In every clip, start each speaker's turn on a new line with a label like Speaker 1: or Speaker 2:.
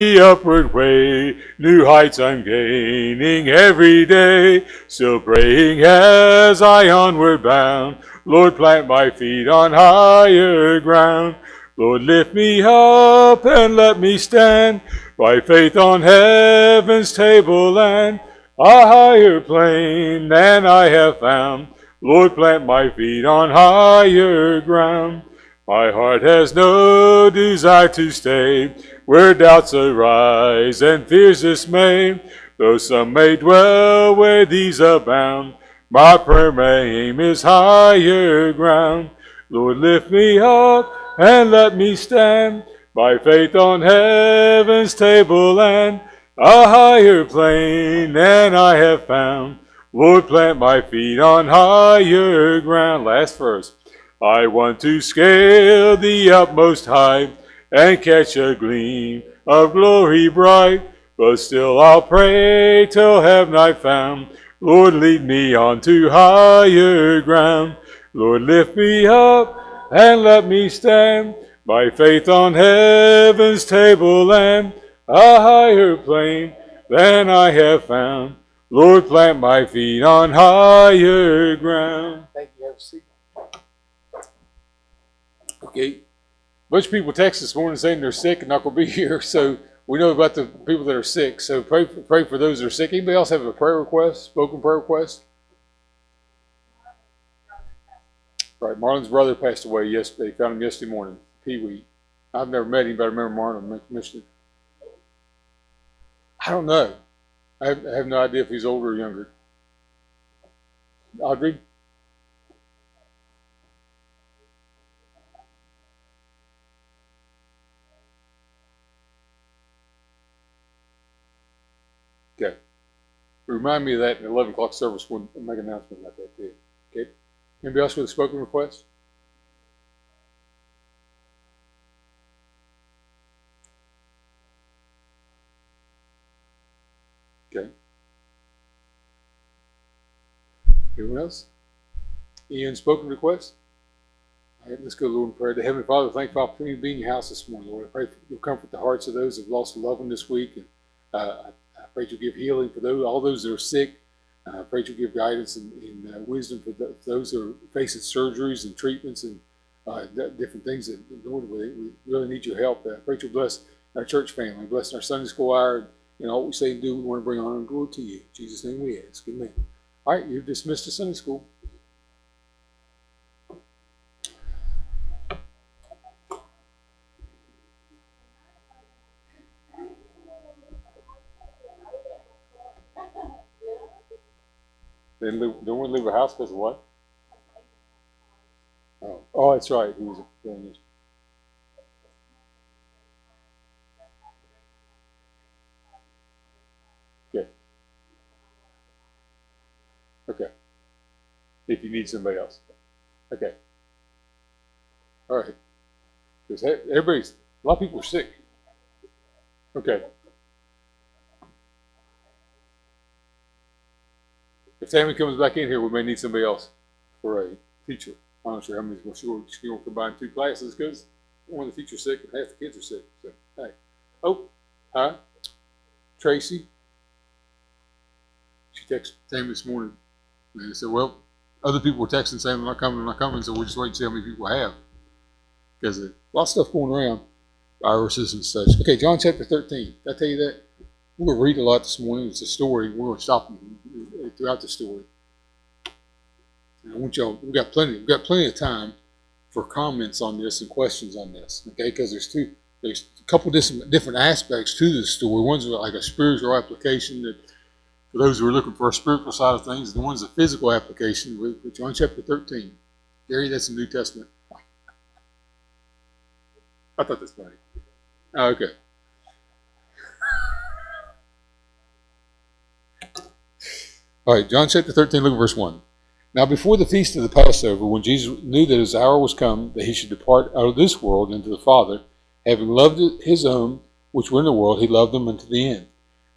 Speaker 1: the upward way, new heights I'm gaining every day. Still praying as I onward bound, Lord, plant my feet on higher ground. Lord, lift me up and let me stand by faith on heaven's tableland, a higher plane than I have found. Lord, plant my feet on higher ground. My heart has no desire to stay where doubts arise and fears dismay. Though some may dwell where these abound, my prayer aim is higher ground. Lord, lift me up and let me stand by faith on heaven's tableland, a higher plane than I have found. Lord, plant my feet on higher ground. Last verse. I want to scale the utmost height and catch a gleam of glory bright. But still I'll pray till heaven I've found. Lord, lead me on to higher ground. Lord, lift me up and let me stand by faith on heaven's tableland, a higher plane than I have found. Lord, plant my feet on higher ground. Thank you. Have a seat. Okay. A bunch of people text this morning saying they're sick and not going to be here, so we know about the people that are sick. So pray for those that are sick. Anybody else have a prayer request, spoken prayer request? Right, Marlon's brother passed away yesterday. Found him yesterday morning. Pee-wee. I've never met him, but I remember Marlon mentioned it. I don't know. I have no idea if he's older or younger. Audrey? Okay. Remind me of that in the 11 o'clock service. We'll make an announcement about that too. Okay. Anybody else with a spoken request? Okay. Anyone else? Ian, spoken request? All right, let's go, Lord, in prayer. To Heavenly Father, thank you for the opportunity to be in your house this morning, Lord. I pray you'll comfort the hearts of those who have lost a loved one this week. And I pray you'll give healing for all those that are sick. I pray you'll give guidance and wisdom for those who are facing surgeries and treatments and different things that, Lord, we really need your help. I pray you'll bless our church family, bless our Sunday school hour, and all we say and do, we want to bring honor and glory to you. In Jesus' name we ask. Amen. All right, you're dismissed to Sunday school. Don't want to leave the house because of what? Oh, that's right. He was doing this. Okay. Okay. If you need somebody else. Okay. All right. Because a lot of people are sick. Okay. If Tammy comes back in here, we may need somebody else for a teacher. I'm not sure how many. She will combine two classes because one of the teacher's sick and half the kids are sick. So, hey. Oh, hi. Tracy. She texted Tammy this morning. And they said, well, other people were texting saying they're not coming, so we'll just wait and see how many people have. Because a lot of stuff going around, viruses and such. Okay, John chapter 13. Did I tell you that? We're going to read a lot this morning. It's a story. We're going to stop throughout the story. And I want y'all, we've got plenty of time for comments on this and questions on this. Okay, because there's a couple different aspects to this story. One's like a spiritual application that for those who are looking for a spiritual side of things, and one's a physical application with John chapter 13. Gary, that's the New Testament. I thought that's funny. Oh, okay. All right, John chapter 13, look at verse 1. Now before the feast of the Passover, when Jesus knew that his hour was come, that he should depart out of this world into the Father, having loved his own which were in the world, he loved them unto the end.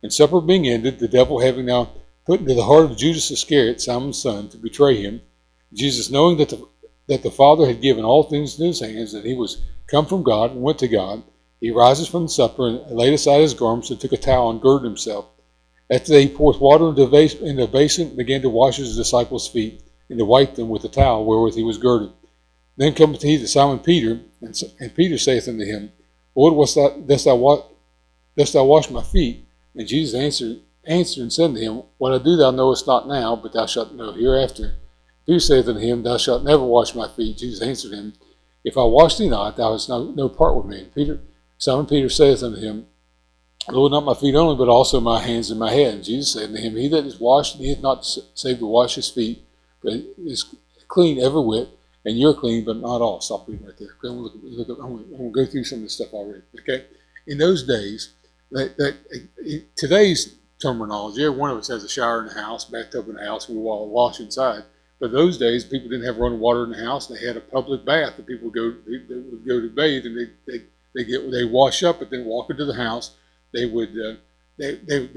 Speaker 1: And supper being ended, the devil having now put into the heart of Judas Iscariot, Simon's son, to betray him, Jesus, knowing that the Father had given all things into his hands, that he was come from God and went to God,
Speaker 2: He rises from the supper and laid aside his garments and took a towel and girded himself. After that, he poured water into a basin and began to wash his disciples' feet and to wipe them with the towel wherewith he was girded. Then cometh he to Simon Peter, and Peter saith unto him, Lord, dost thou wash my feet? And Jesus answered and said unto him, What I do thou knowest not now, but thou shalt know hereafter. Peter saith unto him, Thou shalt never wash my feet. Jesus answered him, If I wash thee not, thou hast no part with me. And Simon Peter saith unto him, Lord, not my feet only, but also my hands and my head. And Jesus said unto him, He that is washed needeth not save to wash his feet, but is clean every whit, and you're clean, but not all. Stop reading right there. Okay, I'm going to go through some of the stuff I read. Okay, in those days, today's terminology, every one of us has a shower in the house, bathtub in the house, we all wash inside. But those days, people didn't have running water in the house. They had a public bath that people would go to bathe, and they wash up, but then walk into the house. Their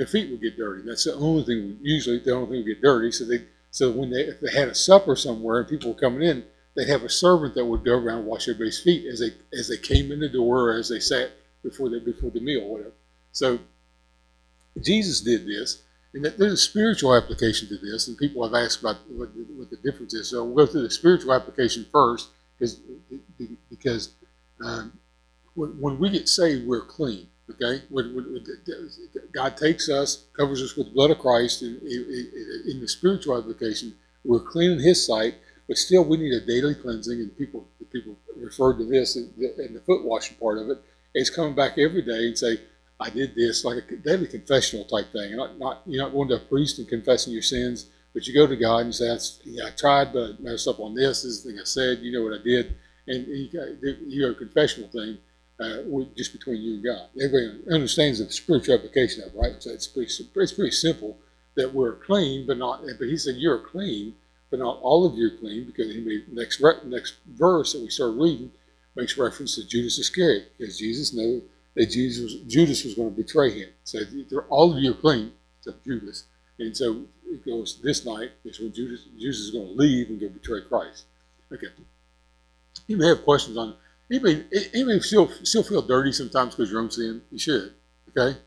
Speaker 2: feet would get dirty. That's the only thing. Usually, the only thing would get dirty. So if they had a supper somewhere and people were coming in, they'd have a servant that would go around and wash everybody's feet as they came in the door or as they sat before the meal, or whatever. So Jesus did this, and there's a spiritual application to this, and people have asked about what the difference is. So we'll go through the spiritual application first, because when we get saved, we're clean. Okay, God takes us, covers us with the blood of Christ. In the spiritual application, we're clean in His sight, but still we need a daily cleansing. And people referred to this in the foot washing part of it. It's coming back every day and say, I did this, like a daily confessional type thing. You're not going to a priest and confessing your sins, but you go to God and say, I tried, but I messed up on this. This is the thing I said. You know what I did, and you go a confessional thing. Just between you and God. Everybody understands the spiritual application of it, right? So it's pretty simple that we're clean, but He said you're clean, but not all of you are clean, because He made next verse that we start reading makes reference to Judas Iscariot, because Jesus knew that Judas was going to betray Him. So all of you are clean except Judas, and so it goes this night is when Judas is going to leave and go betray Christ. Okay, you may have questions on. Anybody still feel dirty sometimes because you're own sin? You should, okay?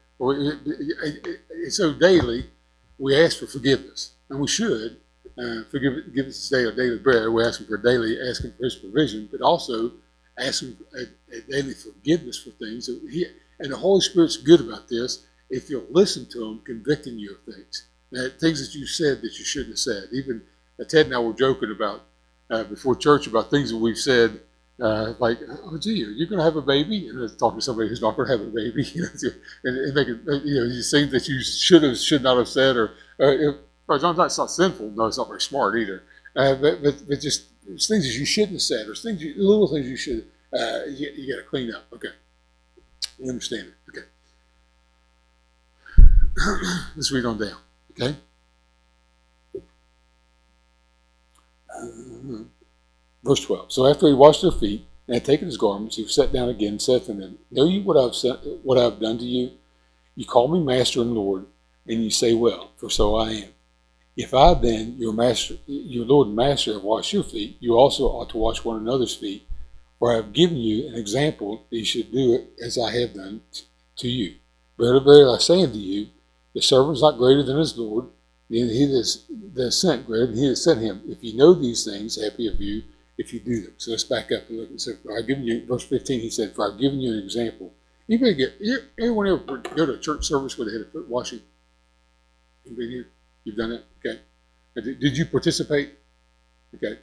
Speaker 2: So daily, we ask for forgiveness, and we should give us today our daily bread. We're asking for asking for His provision, but also asking a daily forgiveness for things. And the Holy Spirit's good about this. If you'll listen to Him, convicting you of things that you said that you shouldn't have said. Even Ted and I were joking about before church about things that we've said. Like, oh gee, you're going to have a baby, and talking to somebody who's not going to have a baby, and make it, these things that you should not have said, or it's not sinful. No, it's not very smart either. But just it's things that you shouldn't have said, or little things you should. You got to clean up. Okay, you understand it. Okay, let's read on down. Okay. Verse 12. So after he washed their feet and had taken his garments, he sat down again and said to them, Know you what I have done to you? You call me Master and Lord, and you say, Well, for so I am. If I then, your Lord and Master, have washed your feet, you also ought to wash one another's feet. For I have given you an example that you should do it as I have done to you. Verily, verily, I say unto you, the servant is not greater than his Lord, and he that is sent greater than he that sent him. If you know these things, happy of you, if you do them. So let's back up and look and say, I've given you, verse 15, he said, For I've given you an example. Anyone ever go to a church service where they had a foot washing? Anybody here? You've done it? Okay. Did you participate? Okay.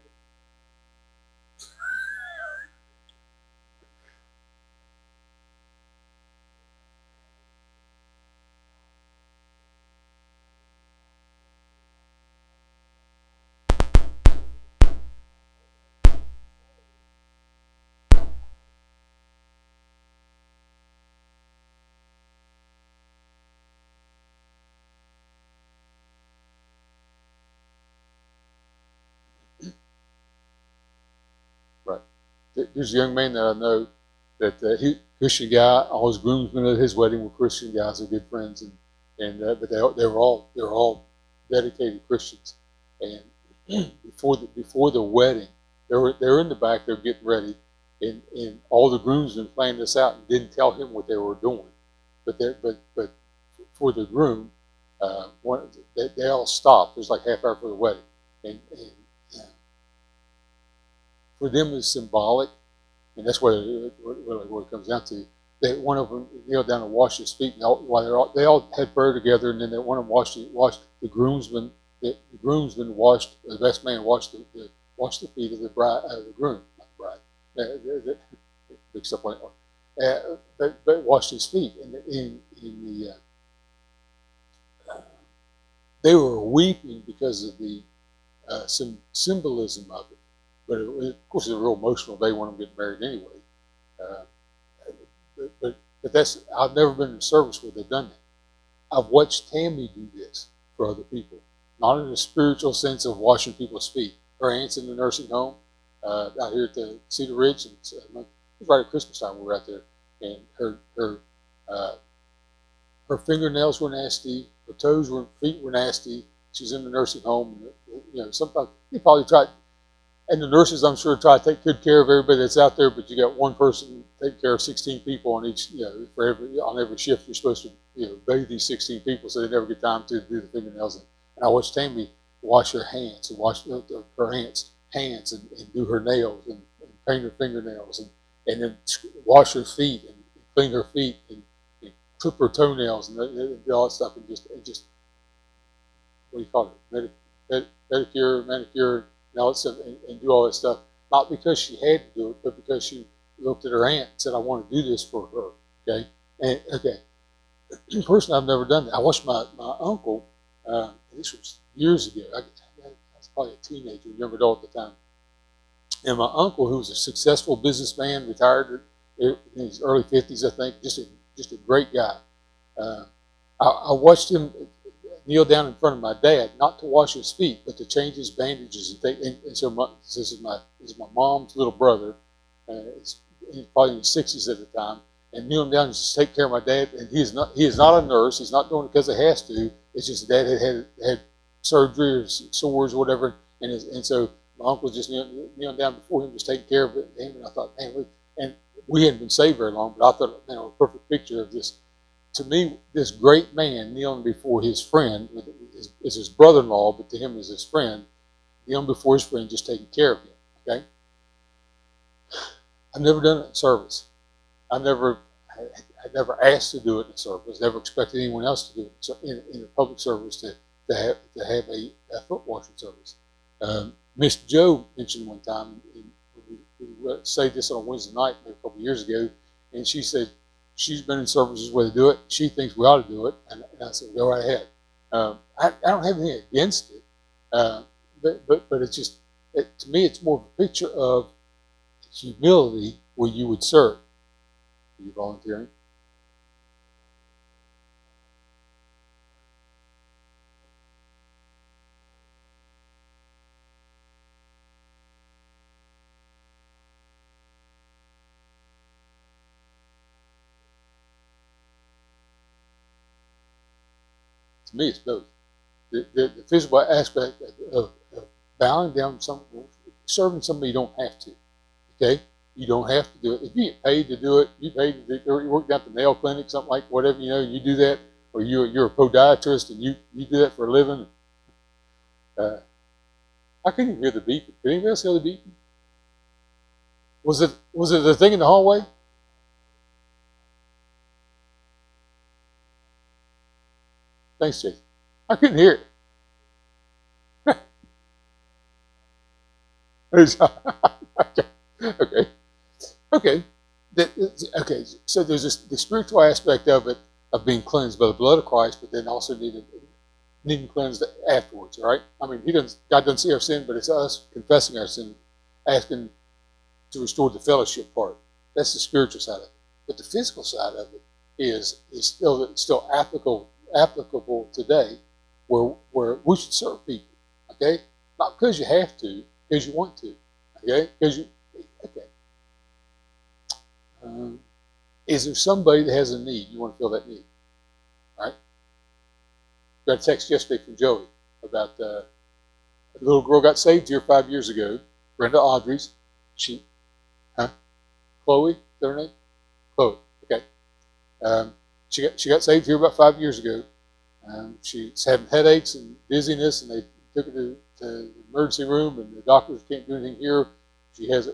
Speaker 2: Right. There's a young man that I know that Christian guy. All his groomsmen at his wedding were Christian guys. They're good friends, but they were all dedicated Christians. And before the wedding, they were in the back. They were getting ready, and all the groomsmen planned this out and didn't tell him what they were doing. But for the groom, they all stopped. It was like half hour for the wedding, and for them it's symbolic, and that's what it comes down to. That one of them kneeled down and washed his feet, and while they all had prayer together, and then that one of them washed the groomsman. The groomsman washed the best man washed the feet of the bride, the groom, not the bride. Mixed up on it. But washed his feet, and they were weeping because of the some symbolism of it. But of course, it's a real emotional day when I'm getting married anyway. Uh, but that's I've never been in a service where they've done that. I've watched Tammy do this for other people, not in a spiritual sense of washing people's feet. Her aunt's in the nursing home out here at the Cedar Ridge, and it was right at Christmas time we were out there, and her fingernails were nasty, her feet were nasty. She's in the nursing home, and sometimes you probably try. And the nurses, I'm sure, try to take good care of everybody that's out there, but you got one person taking care of 16 people on each, on every shift. You're supposed to, bathe these 16 people, so they never get time to do the fingernails. And I watched Tammy wash her hands and wash her aunt's hands and do her nails and paint her fingernails and then wash her feet and clean her feet and clip her toenails and all that stuff and just what do you call it? Pedicure, manicure. And do all that stuff, not because she had to do it, but because she looked at her aunt and said, I want to do this for her. Okay? And personally, I've never done that. I watched my uncle, this was years ago. I was probably a teenager, young adult at the time. And my uncle, who was a successful businessman, retired in his early 50s, I think, just a great guy. I watched him kneel down in front of my dad, not to wash his feet, but to change his bandages. And so this is my mom's little brother. He's probably in his 60s at the time. And kneel him down and just take care of my dad. And he is not a nurse. He's not doing it because he has to. It's just dad had surgery or sores or whatever. And so my uncle was just kneeling down before him, just taking care of him. And I thought, man, we hadn't been saved very long, but I thought, man, a perfect picture of this. To me, this great man kneeling before his friend, is his brother-in-law, but to him is his friend, kneeling before his friend, just taking care of him. Okay, I've never done it in service. I never asked to do it in service. Never expected anyone else to do it in a public service to have a foot washing service. Miss Joe mentioned one time, and we said this on a Wednesday night maybe a couple of years ago, and she said, she's been in services where they do it. She thinks we ought to do it, and I said, go right ahead. I don't have anything against it, but it's just to me, it's more of a picture of humility where you would serve. Are you volunteering? To me, it's both. The physical aspect of bowing down, serving somebody, you don't have to. Okay, you don't have to do it. If you get paid to do it, you work down at the nail clinic, something like whatever, you do that, or you're a podiatrist and you do that for a living. I couldn't even hear the beeping. Did anybody else hear the beeping? Was it the thing in the hallway? Thanks, Jason. I couldn't hear it. Okay. Okay. So there's the spiritual aspect of it, of being cleansed by the blood of Christ, but then also needing cleansed afterwards. Right? I mean, God doesn't see our sin, but it's us confessing our sin, asking to restore the fellowship part. That's the spiritual side of it. But the physical side of it is still applicable today, where we should serve people. Okay, not because you have to, because you want to. Okay, is there somebody that has a need? You want to fill that need, right? Got a text yesterday from Joey about a little girl got saved here 5 years ago. Brenda Audrey's. Huh? Chloe, is that her name? Chloe. Okay. She got saved here about 5 years ago. She's having headaches and dizziness, and they took her to the emergency room, and the doctors can't do anything here. She has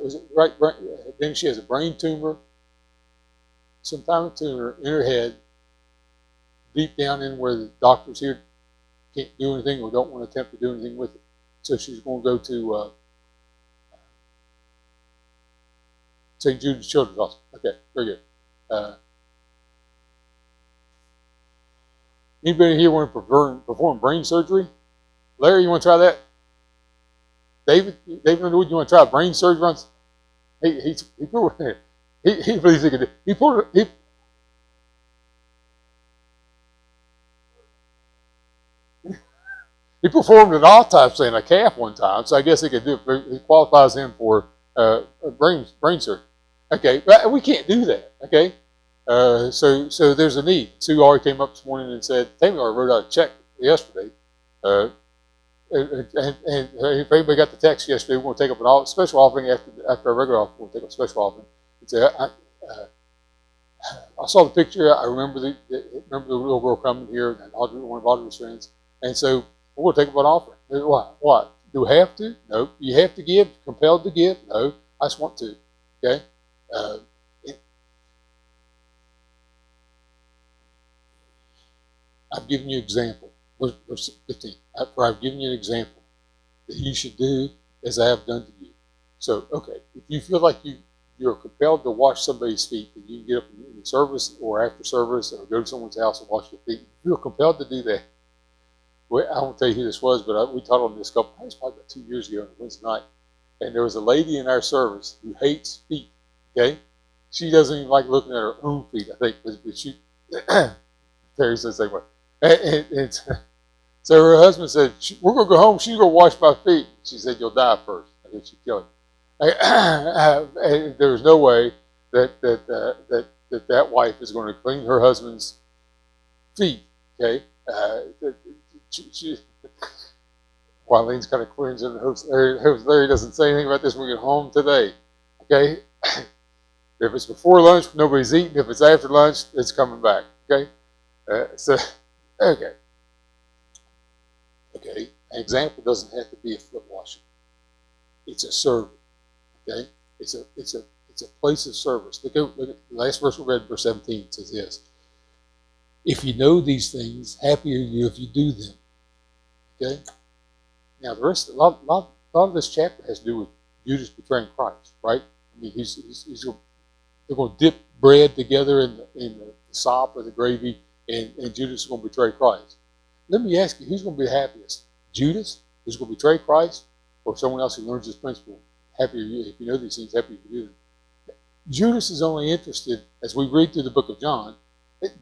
Speaker 2: then she has a brain tumor, some kind of tumor in her head, deep down in where the doctors here can't do anything or don't want to attempt to do anything with it. So she's going to go to St. Jude's Children's Hospital. Okay, very good. Anybody here want to perform brain surgery? Larry, you want to try that? David, Underwood, you want to try brain surgery once? He believes he could do. He performed an autopsy in a calf one time, so I guess he could do it. He qualifies him for a brain surgery. Okay, but we can't do that. Okay, so there's a need. Sue already came up this morning and said, Tammy already wrote out a check yesterday. And if anybody got the text yesterday, we're going to take up an special offering after our regular offering. We'll take up a special offering. I saw the picture. I remember the little girl coming here, and one of Audrey's friends, and so we're going to take up an offering. What? Do we have to? No. You have to give? Compelled to give? No. I just want to. Okay? I've given you an example. Verse 15. I've given you an example that you should do as I have done to you. So, okay, if you feel like you're compelled to wash somebody's feet, and you can get up in the service or after service or go to someone's house and wash their feet, you feel compelled to do that. Well, I won't tell you who this was, but we taught on this couple, I think it was probably about 2 years ago on a Wednesday night. And there was a lady in our service who hates feet, okay? She doesn't even like looking at her own feet, I think, but she, Terry says the same way. So her husband said, we're going to go home, she's going to wash my feet. She said, you'll die first. I think she'd kill him. There was no way that wife is going to clean her husband's feet, okay? Wylene's kind of cringing and hopes Larry doesn't say anything about this when we get home today. Okay? If it's before lunch, nobody's eating. If it's after lunch, it's coming back. Okay? Okay. An example doesn't have to be a foot washing. It's a service. Okay? It's a place of service. Look at the last verse we read, verse 17. It says this. If you know these things, happy are you if you do them. Okay? Now, the rest, a lot of this chapter has to do with Judas betraying Christ, right? I mean, they're going to dip bread together in the sop or the gravy, and Judas is going to betray Christ. Let me ask you, who's going to be the happiest? Judas, who's going to betray Christ, or someone else who learns this principle? Happy are you if you know these things, happy if you do them. Judas is only interested, as we read through the book of John,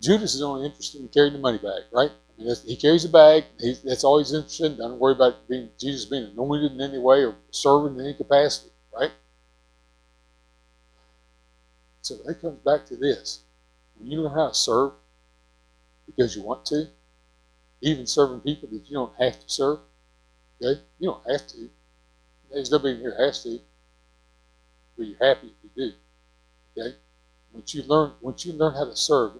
Speaker 2: Judas is only interested in carrying the money bag, right? I mean, he carries a bag. That's all he's interested in. Don't worry about Jesus being anointed in any way or serving in any capacity, right? So that comes back to this. When you learn how to serve because you want to, even serving people that you don't have to serve, okay? You don't have to. There's nobody in here has to, but you're happy if you do, okay? Once you learn how to serve,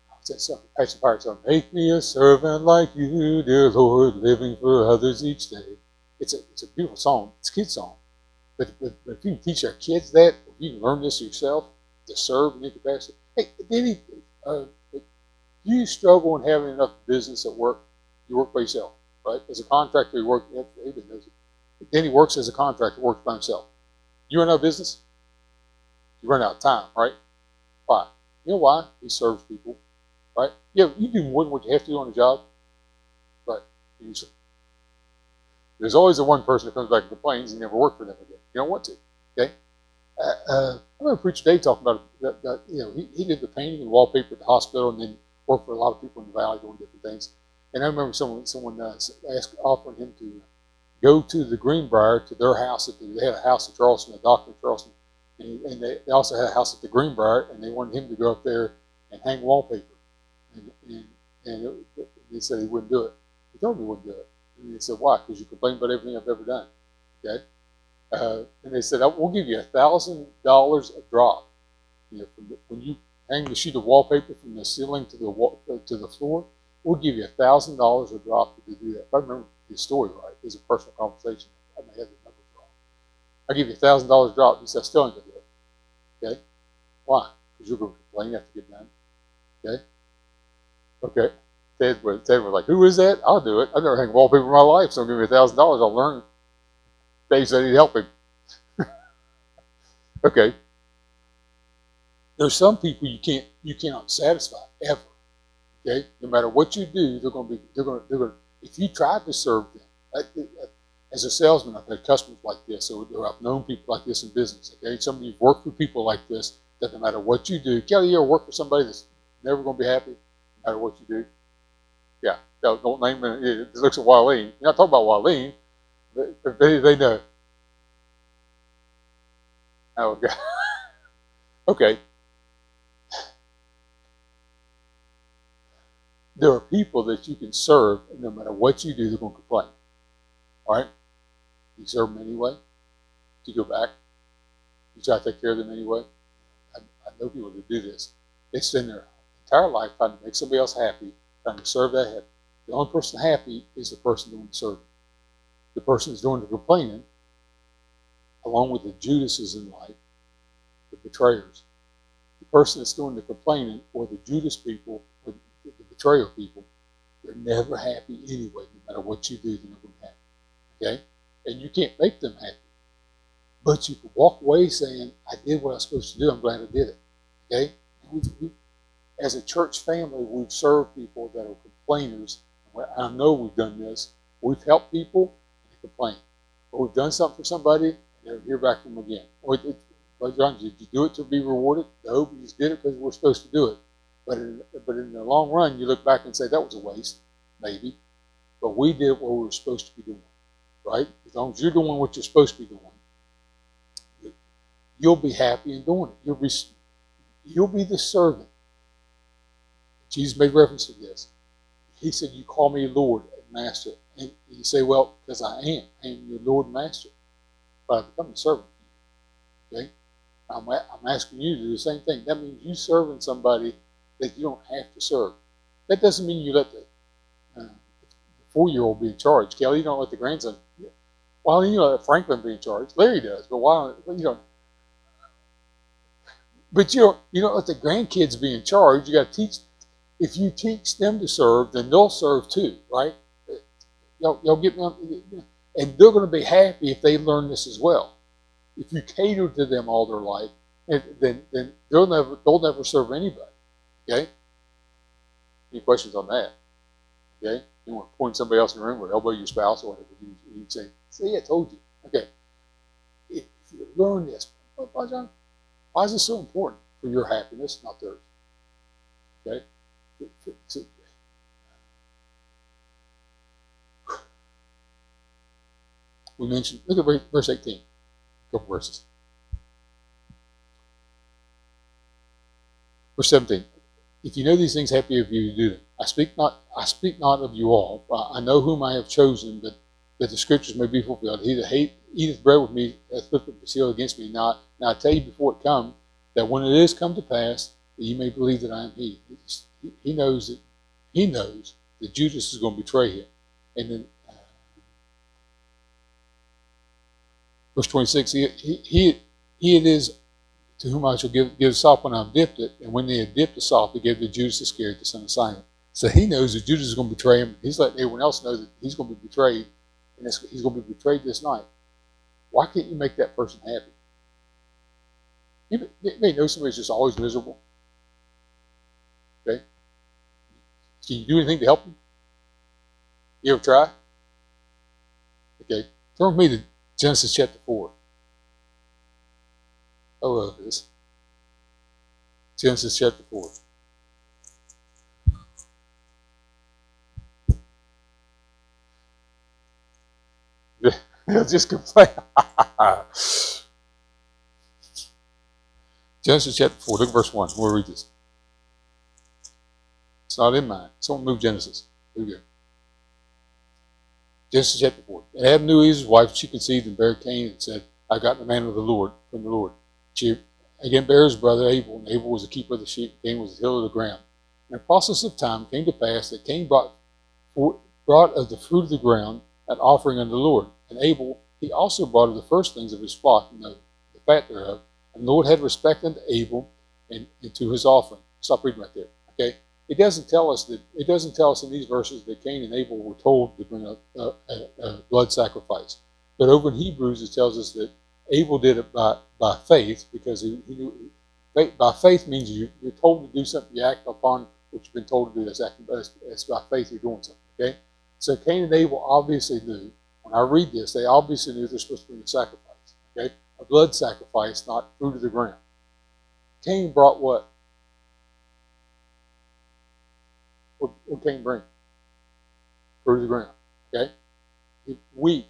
Speaker 2: what's that song? Passion Pirate song. Make me a servant like you, dear Lord, living for others each day. It's a beautiful song. It's a kid's song. But if you can teach our kids that, if you can learn this yourself, to serve in your capacity. Hey, Danny, you struggle in having enough business at work. You work by yourself, right? As a contractor, you work. Everybody knows it. Danny works as a contractor, works by himself. You run out of business, you run out of time, right? Why? You know why? He serves people, right? Yeah, you do more than what you have to do on the job, right? There's always the one person that comes back and complains and never work for them again. You don't want to, okay? I remember Preacher Dave talking about that. He did the painting and wallpaper at the hospital, and then worked for a lot of people in the valley doing different things. And I remember someone offering him to go to the Greenbrier, to their house. They had a house in Charleston, a doctor in Charleston, and they also had a house at the Greenbrier, and they wanted him to go up there and hang wallpaper. And they said he wouldn't do it. He told me he wouldn't do it. And he said, why? Because you complain about everything I've ever done. Okay? And they said, we'll give you $1,000 a drop. When you hang the sheet of wallpaper from the ceiling to the floor, we'll give you $1,000 a drop to do that. If I remember the story right, it was a personal conversation. I may have the numbers wrong. I'll give you $1,000 drop. He said, I still ain't going to do it. Okay? Why? Because you're going to complain after you get done. Okay? Okay. Ted was like, who is that? I'll do it. I've never hung wallpaper in my life, so give me $1,000. I'll learn. Dave said he'd help him. Okay. There's some people you cannot satisfy ever. Okay, no matter what you do, they're going to. If you tried to serve them, as a salesman, I've had customers like this, or I've known people like this in business. Okay, some of you've worked with people like this that no matter what you do, Kelly, you ever work for somebody that's never going to be happy, no matter what you do? Yeah, don't name it. It looks at Wileen. You're not talking about Wileen, but they know. Oh, God. Okay. There are people that you can serve, and no matter what you do, they're going to complain. All right? You serve them anyway. You go back. You try to take care of them anyway. I know people that do this. They spend their entire life trying to make somebody else happy, trying to serve that happy. The only person happy is the person doing the serving. The person that's doing the complaining, along with the Judases in life, the betrayers. The person that's doing the complaining, or the Judas people, or the betrayal people, they're never happy anyway. No matter what you do, they're not going to be happy. Okay? And you can't make them happy. But you can walk away saying, I did what I was supposed to do. I'm glad I did it. Okay? As a church family, we've served people that are complainers. I know we've done this. We've helped people and they complain. Or we've done something for somebody and they never hear back from them again. Or did you do it to be rewarded? No, we just did it because we're supposed to do it. But in the long run, you look back and say, that was a waste, maybe. But we did what we were supposed to be doing, right? As long as you're doing what you're supposed to be doing, you'll be happy in doing it. You'll be the servant. Jesus made reference to this. He said, you call me Lord and Master. And you say, well, because I am your Lord and Master. But I've become a servant. Okay? I'm asking you to do the same thing. That means you serving somebody that you don't have to serve. That doesn't mean you let the 4-year-old be in charge. Kelly, you don't let the grandson. Why don't you let Franklin be in charge? Larry does, but why don't you don't? But you don't let the grandkids be in charge. You got to teach. If you teach them to serve, then they'll serve too, right? Y'all get me on, and they're going to be happy if they learn this as well. If you cater to them all their life, then they'll never serve anybody. Okay? Any questions on that? Okay? You want to point somebody else in the room or elbow your spouse or whatever. You say, see, I told you. Okay. If you learn this, why is this so important? For your happiness, not theirs. Okay? We mentioned, look at verse 18. A couple verses. Verse 17. If you know these things, happy of you to do them. I speak not of you all. I know whom I have chosen, but that the scriptures may be fulfilled. He that eateth bread with me hath lifted the seal against me. Now I tell you before it come, that when it is come to pass, that you may believe that I am he. He knows that Judas is going to betray him. And then verse 26, he it is to whom I shall give the sop when I've dipped it. And when they had dipped the sop, he gave it to Judas Iscariot, the son of Simon. So he knows that Judas is going to betray him. He's letting everyone else know that he's going to be betrayed, and he's going to be betrayed this night. Why can't you make that person happy? You may know somebody's just always miserable. Okay? Can you do anything to help them? You ever try? Okay. Turn with me to Genesis chapter 4. I love this. Genesis chapter 4. They'll just complain. Genesis chapter 4. Look at verse 1. We'll read this. It's not in mine. Someone move Genesis. Here we go. Genesis chapter 4. And Adam knew his wife, she conceived and bare Cain and said, I've gotten the man of the Lord from the Lord. She again bears his brother Abel, and Abel was the keeper of the sheep, Cain was the tiller of the ground. In the process of time came to pass that Cain brought of the fruit of the ground an offering unto the Lord. And Abel, he also brought of the firstlings of his flock, and the fat thereof. And the Lord had respect unto Abel and to his offering. Stop reading right there. Okay? It doesn't tell us in these verses that Cain and Abel were told to bring a blood sacrifice. But over in Hebrews it tells us that Abel did it by faith, because he knew by faith means you're told to do something, you act upon what you've been told to do. That's by faith you're doing something. Okay? So Cain and Abel obviously knew, when I read this, they obviously knew they're supposed to bring a sacrifice. Okay? A blood sacrifice, not fruit of the ground. Cain brought what? What Cain bring? Fruit of the ground. Okay? Wheat,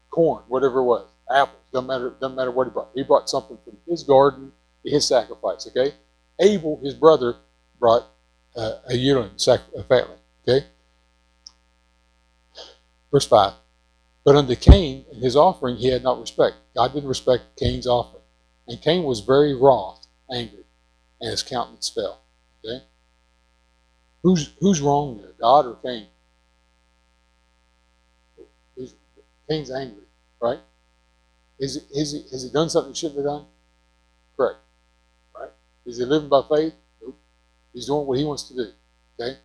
Speaker 2: corn, whatever it was, apples, doesn't matter what he brought. He brought something from his garden, his sacrifice. Okay? Abel, his brother, brought a yearling, a fatling. Okay? Verse 5. But unto Cain and his offering he had not respect. God didn't respect Cain's offering. And Cain was very wroth, angry, and his countenance fell. Okay? Who's wrong there, God or Cain? Cain's angry, right? Has he done something he shouldn't have done? Correct. Right? Is he living by faith? Nope. He's doing what he wants to do. Okay?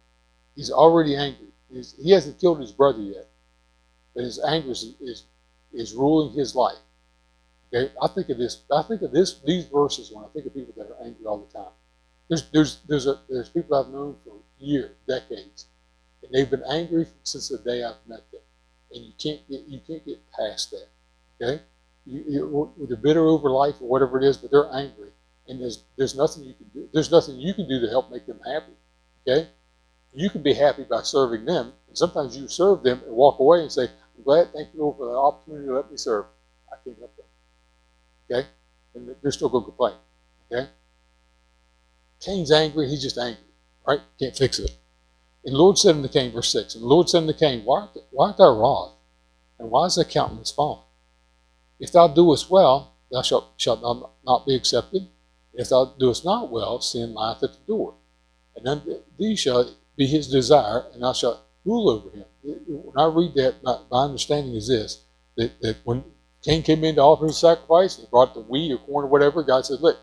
Speaker 2: He's already angry. He hasn't killed his brother yet, but his anger is ruling his life. Okay? I think of these verses when I think of people that are angry all the time. There's people I've known for years, decades, and they've been angry since the day I've met them, and you can't get past that. Okay? They're bitter over life or whatever it is, but they're angry, and there's nothing you can do. There's nothing you can do to help make them happy. Okay? You can be happy by serving them, and sometimes you serve them and walk away and say, "I'm glad, thank you Lord, for the opportunity to let me serve. I can't help them." Okay? And they're still going to complain. Okay? Cain's angry, he's just angry. Right? Can't fix it. And the Lord said unto Cain, verse 6, and the Lord said unto Cain, why art thou wroth? And why is thy countenance fallen? If thou doest well, thou shalt not be accepted. If thou doest not well, sin lieth at the door. And unto thee shall be his desire, and thou shalt rule over him. When I read that, my understanding is this, that when Cain came in to offer his sacrifice, he brought the wheat or corn or whatever, God said, look,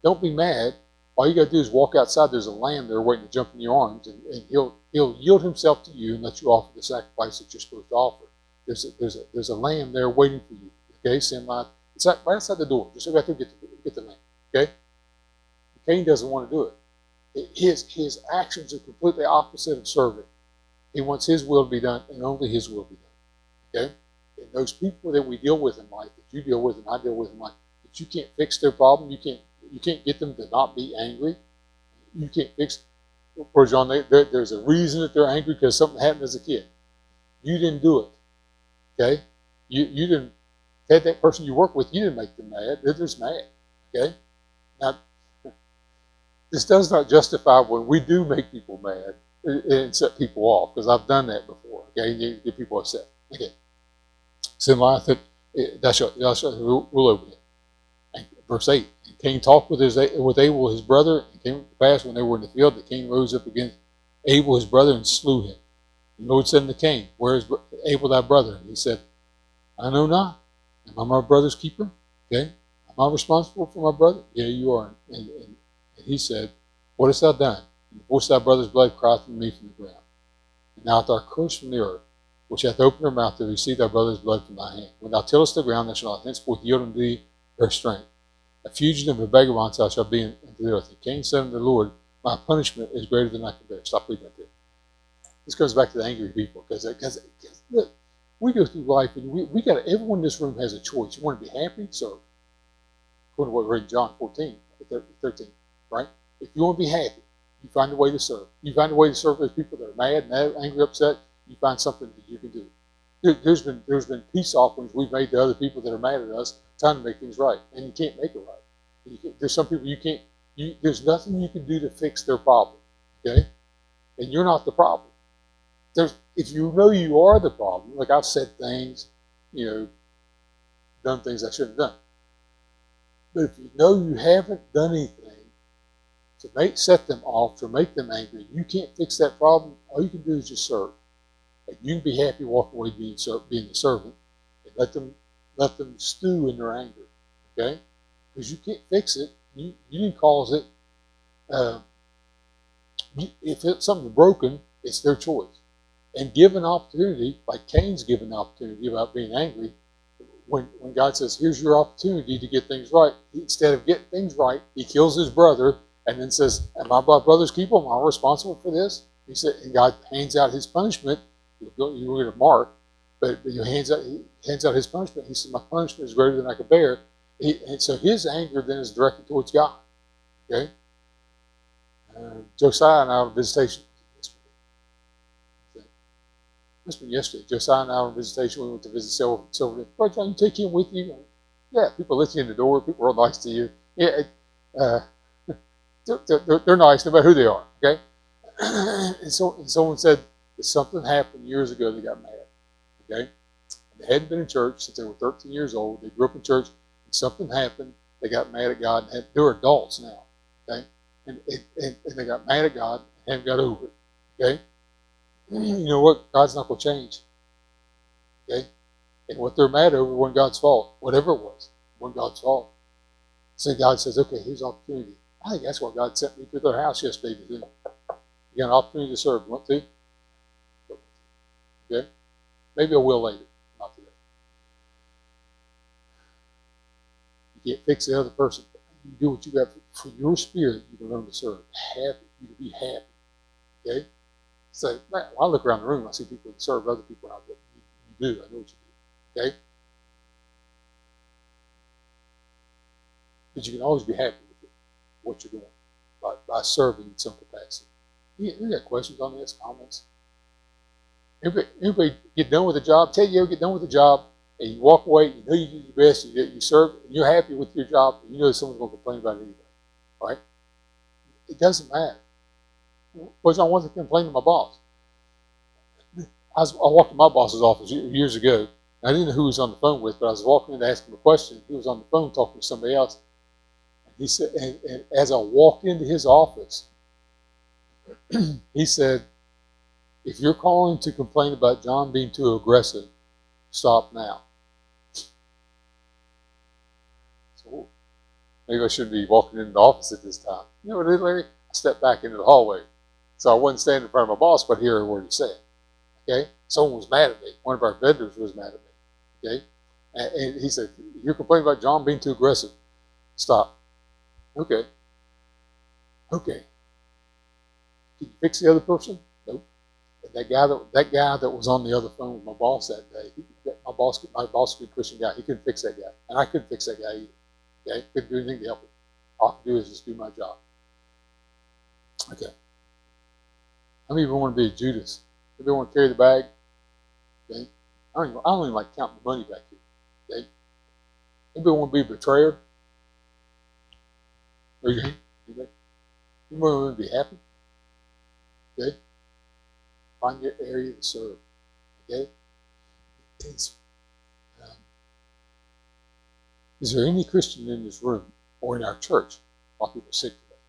Speaker 2: don't be mad. All you got to do is walk outside. There's a lamb there waiting to jump in your arms, and he'll yield himself to you and let you offer the sacrifice that you're supposed to offer. There's a lamb there waiting for you. Okay, sin life. It's right outside the door. Just got to get the lamb. Okay. Cain doesn't want to do it. His actions are completely opposite of serving. He wants his will to be done, and only his will to be done. Okay. And those people that we deal with in life, that you deal with and I deal with in life, that you can't fix their problem, you can't get them to not be angry. You can't fix. For John, there's a reason that they're angry because something happened as a kid. You didn't do it. Okay? You didn't. Had that person you work with, you didn't make them mad. They're just mad. Okay? Now, this does not justify when we do make people mad and set people off, because I've done that before. Okay? You get people upset. Okay. Sin lieth thou shalt rule over him. Verse 8, and Cain talked with Abel his brother, and it came to pass when they were in the field that Cain rose up against Abel his brother and slew him. And the Lord said unto Cain, where is Abel thy brother? And he said, I know not. Am I my brother's keeper? Okay. Am I responsible for my brother? Yeah, you are. And he said, what hast thou done? And the voice of thy brother's blood cried unto me from the ground. And now art thou cursed from the earth, which hath opened her mouth to receive thy brother's blood from thy hand. When thou tillest the ground, thou shalt not henceforth yield unto thee her strength. A fugitive and a vagabond thou shalt be unto the earth. And Cain said unto the Lord, my punishment is greater than I can bear. Stop reading right there. This goes back to the angry people, because look, we go through life and we got everyone in this room has a choice. You want to be happy, serve. According to what we read in John 14, 13, right? If you want to be happy, you find a way to serve. You find a way to serve those people that are mad, angry, upset. You find something that you can do. There's been peace offerings we've made to other people that are mad at us, trying to make things right, and you can't make it right. There's some people you can't. There's nothing you can do to fix their problem. Okay, and you're not the problem. If you know you are the problem, like I've said things, done things I shouldn't have done. But if you know you haven't done anything to set them off, to make them angry, you can't fix that problem, all you can do is just serve. And you can be happy walking away being the servant, and let them stew in their anger, okay? Because you can't fix it. You didn't cause it. If it's something broken, it's their choice. And give an opportunity, like Cain's given an opportunity about being angry. When God says, here's your opportunity to get things right, instead of getting things right, he kills his brother and then says, am I my brother's keeper? Am I responsible for this? He said, and God hands out his punishment. You were going to Mark, but he hands out his punishment. He said, my punishment is greater than I could bear. And so his anger then is directed towards God. Okay? Josiah and I on visitation. Must have been yesterday. Josiah and I on visitation. We went to visit Silver. Brother John, you take him with you? Yeah, people let you in the door. People are nice to you. Yeah, they're nice no matter who they are. Okay? And someone said that something happened years ago. They got mad. Okay? And they hadn't been in church since they were 13 years old. They grew up in church. And something happened. They got mad at God. And they're adults now. Okay? And they got mad at God and haven't got over it. Okay? You know what? God's not going to change. Okay? And what they're mad over wasn't God's fault. Whatever it was, wasn't God's fault. So God says, okay, here's opportunity. I think that's what God sent me to their house yesterday to do. You got an opportunity to serve. You want to? Okay? Maybe I will later. Not today. You can't fix the other person. You do what you got for your spirit. You can learn to serve. Happy. You can be happy. Okay? So when I look around the room, I see people that serve other people out there. You do. I know what you do. Okay? But you can always be happy with what you're doing by serving in some capacity. You got questions on this? Comments? Everybody get done with the job. Tell you ever get done with the job and you walk away. You know you do your best. You serve. And you're happy with your job. And you know someone's going to complain about it anyway. Right? It doesn't matter. I wanted to complain to my boss. I walked to my boss's office years ago. I didn't know who he was on the phone with, but I was walking in to ask him a question. He was on the phone talking to somebody else. And he said, and as I walked into his office, he said, if you're calling to complain about John being too aggressive, stop now. So maybe I shouldn't be walking into the office at this time. You know what I did, Larry? I stepped back into the hallway. So I wasn't standing in front of my boss, but hearing what he said. Okay? Someone was mad at me. One of our vendors was mad at me. Okay? And he said, you're complaining about John being too aggressive. Stop. Okay. Okay. Can you fix the other person? Nope. And that guy that was on the other phone with my boss that day, my boss was a Christian guy. He couldn't fix that guy. And I couldn't fix that guy either. Okay? Couldn't do anything to help him. All I could do is just do my job. Okay. How many of you want to be a Judas? Anybody want to carry the bag? Okay. I don't even like counting the money back here. Okay. Anybody want to be a betrayer? Raise your hand. Anybody want to be happy? Okay. Find your area to serve. Okay. Is there any Christian in this room or in our church? A lot of people are sick today.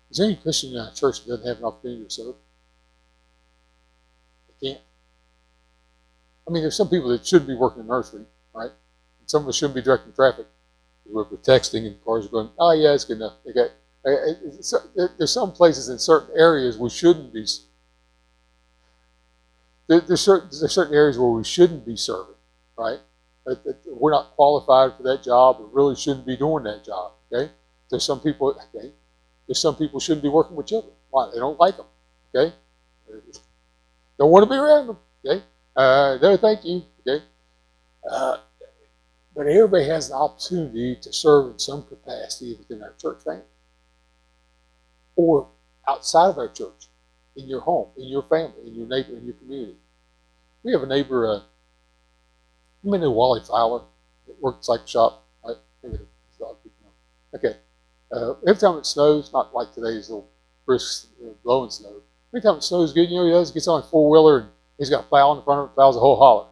Speaker 2: Is there any Christian in our church that doesn't have an opportunity to serve? They can't. I mean, there's some people that shouldn't be working in nursery, right? And some of us shouldn't be directing traffic. We're texting and cars are going, oh yeah, it's good enough. Okay. There's some places in certain areas we shouldn't be. There's certain areas where we shouldn't be serving, right? We're not qualified for that job. We really shouldn't be doing that job. Okay. There's some people. Okay. There's some people shouldn't be working with children. Why? They don't like them. Okay. Don't want to be around them. Okay. No, thank you. Okay. But everybody has an opportunity to serve in some capacity within our church family or outside of our church, in your home, in your family, in your neighbor, in your community. We have a neighbor, you may know Wally Fowler, that works at the shop, right? Okay. Every time it snows, not like today's little brisk blowing snow, every time it snows good, you know what he does? He gets on a four-wheeler and he's got a plow in the front of it, plows the whole holler.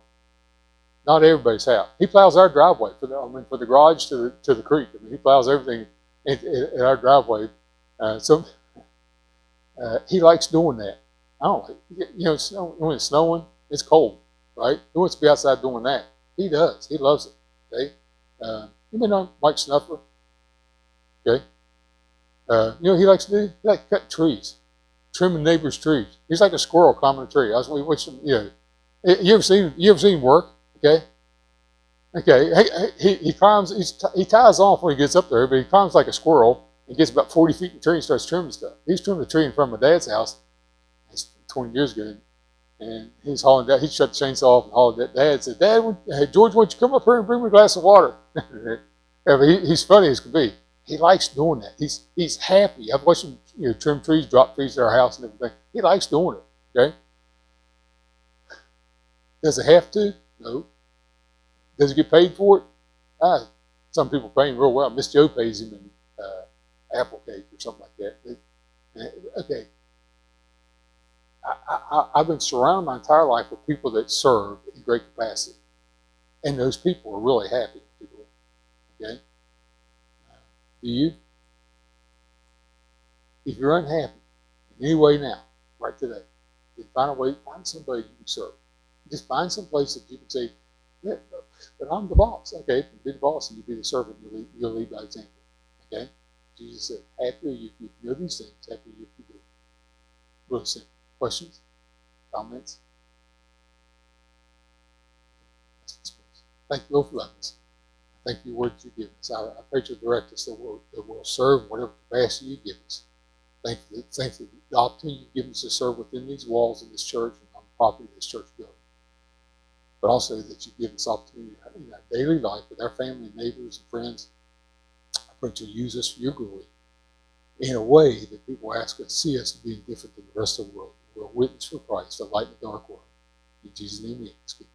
Speaker 2: Not everybody's house. He plows our driveway for the garage to the creek. I mean, he plows everything in our driveway. So he likes doing that. I don't like, when it's snowing, it's cold, right? He wants to be outside doing that. He does. He loves it. Okay. You may not like Snuffer. Okay. He likes to do? He likes to cut trees, trimming neighbors' trees. He's like a squirrel climbing a tree. I was watching. You ever seen him work? Okay. Okay. He climbs. He ties off when he gets up there, but he climbs like a squirrel. He gets about 40 feet in the tree and starts trimming stuff. He's trimmed the tree in front of my dad's house. It's 20 years ago, and he's hauling that. He shut the chainsaw off and hauled that. Dad said, "Dad, hey, George, why don't you come up here and bring me a glass of water?" Yeah, but he's funny as can be. He likes doing that. He's happy. I've watched him trim trees, drop trees at our house and everything. He likes doing it. Okay. Does it have to? No. Does he get paid for it? Some people pay him real well. Miss Joe pays him in apple cake or something like that. Okay. I've been surrounded my entire life with people that serve in great capacity. And those people are really happy. Okay? Do you? If you're unhappy in any way now, right today, then find somebody you can serve. Just find some place that you can say, yeah, but I'm the boss. Okay, be the boss and you be the servant. You'll lead by example. Okay? Jesus said, happy you know these things, happy you do. Really simple. Questions? Comments? Thank you, Lord, for loving us. Thank you for what you give us. I pray to direct us that we'll serve whatever capacity you give us. Thank you for the opportunity you've given us to serve within these walls of this church and on the property of this church building. But also that you give us opportunity in our daily life with our family, neighbors, and friends. I pray to use us for your glory in a way that people see us being different than the rest of the world. We're a witness for Christ, a light in the dark world. In Jesus' name we ask it.